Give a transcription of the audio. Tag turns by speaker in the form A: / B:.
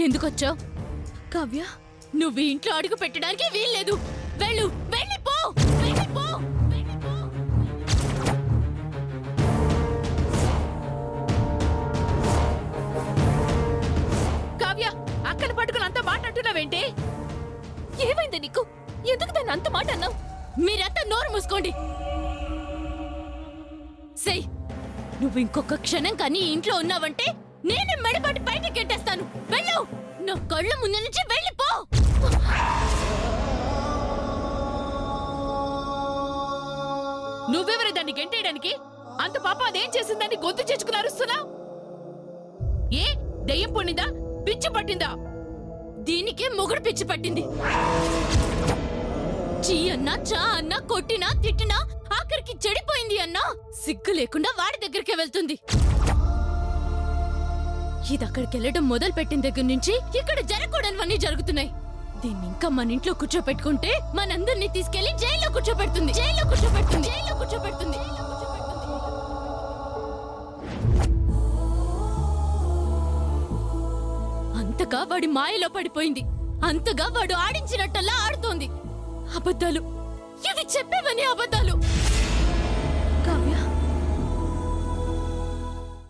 A: ఎందుకొచ్చావు? కావ్య, నువ్వు ఇంట్లో అడుగు పెట్టడానికి వీల్లేదు. వెళ్ళు, వెళ్ళిపో, వెళ్ళిపో, వెళ్ళిపో.
B: కావ్య, అక్కడ పట్టుకుని అంత మాట అంటున్నావేంటి?
A: ఏమైంది నీకు? ఎందుకు దాన్ని అంత మాట అన్నావు? మీరంతా నోరు మూసుకోండి. సై, నువ్వు ఇంకొక క్షణం కానీ ఇంట్లో ఉన్నావంటే నేనే మెడపట్టి బయటకి గెట్టేస్తాను. వెళ్ళు, నా కళ్ళ ముందు నుంచి వెళ్ళిపో.
B: నువ్వెవరే దాన్ని గెంటేయడానికి? అంత పాప అదేం చేసిందని గొంతు చేర్చుకుని అరుస్తున్నావు? ఏ దెయ్యం పొండిందా, పిచ్చి పట్టిందా?
A: దీనికే మొగుడు పిచ్చి పట్టింది. చీ అన్నా, చా అన్నా, కొట్టినా తిట్టినా ఆఖరికి చెడిపోయింది అన్నా సిగ్గు లేకుండా వాడి దగ్గరికే వెళ్తుంది. ఇది అక్కడికి వెళ్ళడం మొదలు పెట్టిన దగ్గర నుంచి ఇక్కడ జరగకూడనివన్నీ జరుగుతున్నాయి. దీన్ని ఇంకా మన ఇంట్లో కూర్చోపెట్టుకుంటే మనందరినీ తీసుకెళ్లి జైల్లో కూర్చోపెడుతుంది, జైల్లో కూర్చోపెడుతుంది, జైల్లో కూర్చోపెడుతుంది. అంతగా వాడి మాయలో పడిపోయింది. అంతగా వాడు ఆడించినట్టల్లా ఆడుతోంది. అబద్ధాలు, ఇవి చెప్పేవని అబద్ధాలు.